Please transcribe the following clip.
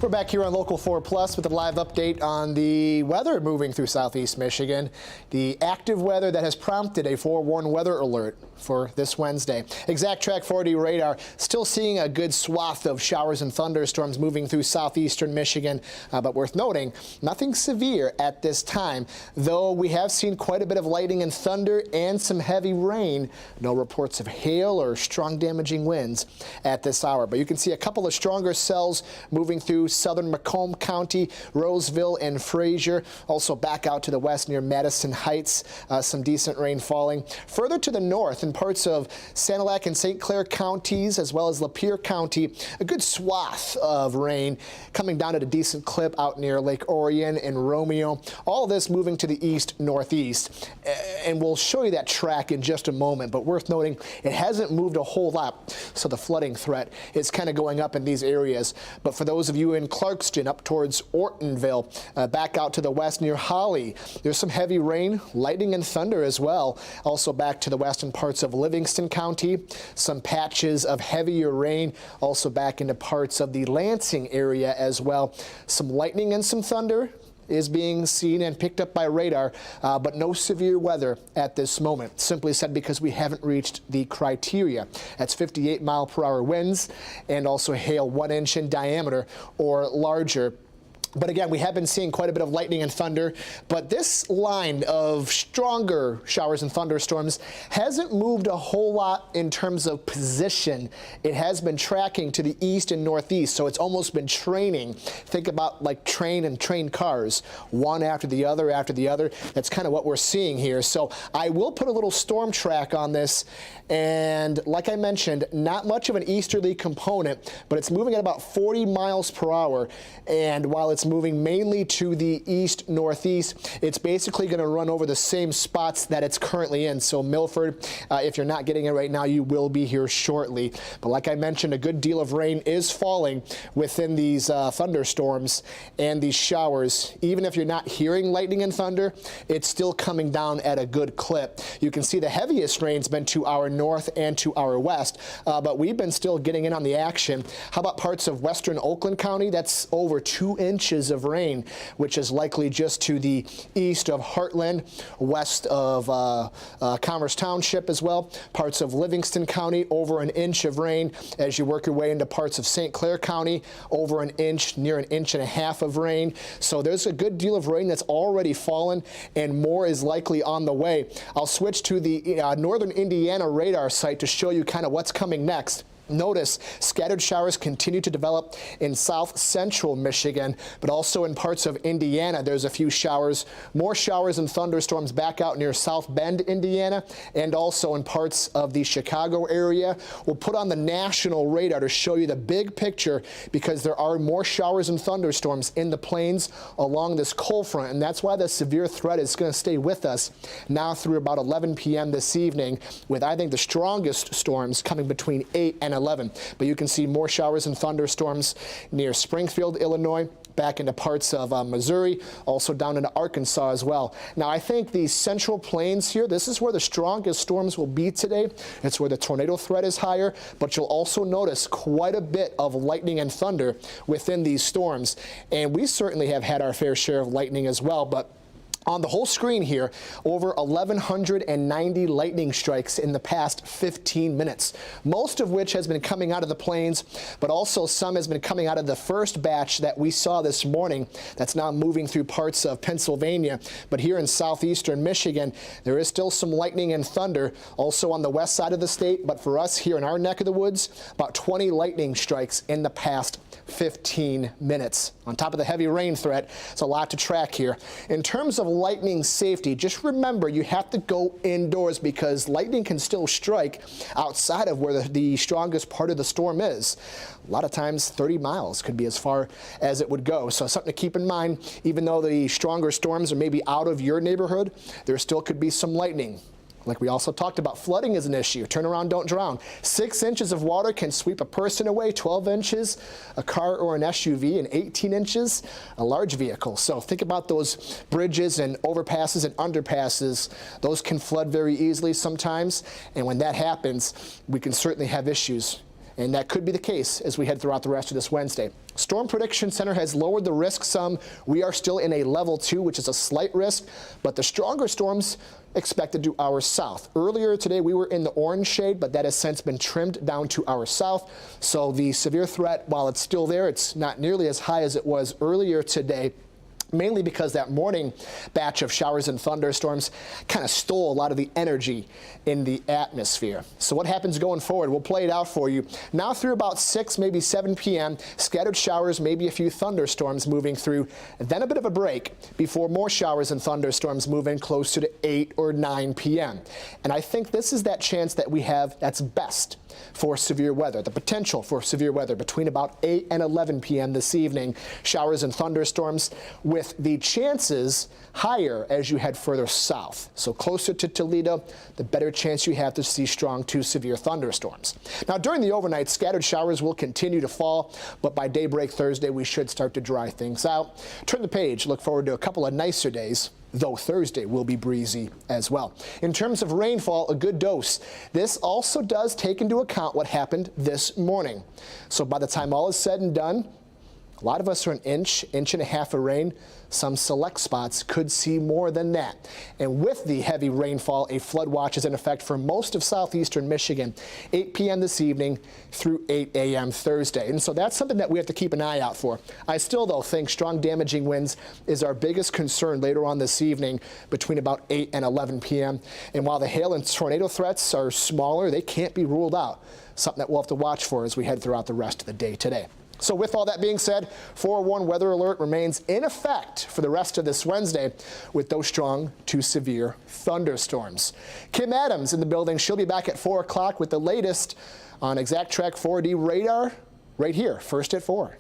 We're back here on Local 4 Plus with a live update on the weather moving through southeast Michigan. The active weather that has prompted a forewarned weather alert for this Wednesday. Exact-Track 4D radar still seeing a good swath of showers and thunderstorms moving through southeastern Michigan, but worth noting, nothing severe at this time, though we have seen quite a bit of lightning and thunder and some heavy rain. No reports of hail or strong damaging winds at this hour, but you can see a couple of stronger cells moving through southern Macomb County, Roseville and Fraser. Also back out to the west near Madison Heights, some decent rain falling. Further to the north in parts of Sanilac and St. Clair counties, as well as Lapeer County, a good swath of rain coming down at a decent clip out near Lake Orion and Romeo. All of this moving to the east-northeast. And we'll show you that track in just a moment, but worth noting, it hasn't moved a whole lot, so the flooding threat is kind of going up in these areas. But for those of you in Clarkston up towards Ortonville, back out to the west near Holly, there's some heavy rain, lightning and thunder as well. Also back to the western parts of Livingston County, some patches of heavier rain. Also back into parts of the Lansing area as well. Some lightning and some thunder is being seen and picked up by radar, but no severe weather at this moment. Simply said because we haven't reached the criteria. That's 58-mile-per-hour winds and also hail 1 inch in diameter or larger. But again, we have been seeing quite a bit of lightning and thunder, but this line of stronger showers and thunderstorms hasn't moved a whole lot in terms of position. It has been tracking to the east and northeast, so it's almost been training. Think about like train cars, one after the other after the other. That's kind of what we're seeing here. So I will put a little storm track on this, and like I mentioned, not much of an easterly component, but it's moving at about 40 miles per hour, and while it's moving mainly to the east-northeast, it's basically going to run over the same spots that it's currently in. So Milford, if you're not getting it right now, you will be here shortly. But like I mentioned, a good deal of rain is falling within these thunderstorms and these showers. Even if you're not hearing lightning and thunder, it's still coming down at a good clip. You can see the heaviest rain's been to our north and to our west, but we've been still getting in on the action. How about parts of western Oakland County? That's over 2 inches of rain, which is likely just to the east of Heartland, west of Commerce Township as well. Parts of Livingston County, over 1 inch of rain. As you work your way into parts of St. Clair County, over 1 inch, near 1.5 inches of rain. So there's a good deal of rain that's already fallen, and more is likely on the way. I'll switch to the northern Indiana radar site to show you kind of what's coming next. Notice scattered showers continue to develop in south central Michigan, but also in parts of Indiana. There's a few showers, more showers and thunderstorms back out near South Bend, Indiana, and also in parts of the Chicago area. We'll put on the national radar to show you the big picture because there are more showers and thunderstorms in the plains along this cold front, and that's why the severe threat is going to stay with us now through about 11 p.m. this evening, with I think the strongest storms coming between 8 and 11. But you can see more showers and thunderstorms near Springfield, Illinois, back into parts of Missouri, also down into Arkansas as well. Now, I think the central plains here, this is where the strongest storms will be today. It's where the tornado threat is higher, but you'll also notice quite a bit of lightning and thunder within these storms. And we certainly have had our fair share of lightning as well, but on the whole screen here, over 1,190 lightning strikes in the past 15 minutes, most of which has been coming out of the plains, but also some has been coming out of the first batch that we saw this morning that's now moving through parts of Pennsylvania. But here in southeastern Michigan, there is still some lightning and thunder also on the west side of the state, but for us here in our neck of the woods, about 20 lightning strikes in the past 15 minutes. On top of the heavy rain threat, it's a lot to track here. In terms of lightning safety, just remember you have to go indoors because lightning can still strike outside of where the strongest part of the storm is. A lot of times 30 miles could be as far as it would go. So something to keep in mind, even though the stronger storms are maybe out of your neighborhood, there still could be some lightning. Like we also talked about, flooding is an issue. Turn around, don't drown. 6 inches of water can sweep a person away, 12 inches, a car or an SUV, and 18 inches, a large vehicle. So think about those bridges and overpasses and underpasses. Those can flood very easily sometimes, and when that happens, we can certainly have issues And that could be the case as we head throughout the rest of this Wednesday. Storm Prediction Center has lowered the risk some. We are still in a level 2, which is a slight risk, but the stronger storms expected to our south. Earlier today, we were in the orange shade, but that has since been trimmed down to our south. So the severe threat, while it's still there, it's not nearly as high as it was earlier today, mainly because that morning batch of showers and thunderstorms kind of stole a lot of the energy in the atmosphere. So what happens going forward? We'll play it out for you. Now through about 6, maybe 7 p.m., scattered showers, maybe a few thunderstorms moving through, then a bit of a break before more showers and thunderstorms move in closer to 8 or 9 p.m. And I think this is that chance that we have that's best for severe weather, the potential for severe weather between about 8 and 11 p.m. this evening. Showers and thunderstorms with the chances higher as you head further south. So closer to Toledo, the better chance you have to see strong to severe thunderstorms. Now during the overnight, scattered showers will continue to fall, but by daybreak Thursday, we should start to dry things out. Turn the page, look forward to a couple of nicer days, though Thursday will be breezy as well. In terms of rainfall, a good dose. This also does take into account what happened this morning. So by the time all is said and done, a lot of us are an inch and a half of rain. Some select spots could see more than that. And with the heavy rainfall, a flood watch is in effect for most of southeastern Michigan, 8 p.m. this evening through 8 a.m. Thursday. And so that's something that we have to keep an eye out for. I still, though, think strong damaging winds is our biggest concern later on this evening between about 8 and 11 p.m. And while the hail and tornado threats are smaller, they can't be ruled out. Something that we'll have to watch for as we head throughout the rest of the day today. So with all that being said, 4-1 weather alert remains in effect for the rest of this Wednesday with those strong to severe thunderstorms. Kim Adams in the building. She'll be back at 4 o'clock with the latest on Exact Track 4D radar right here, first at 4.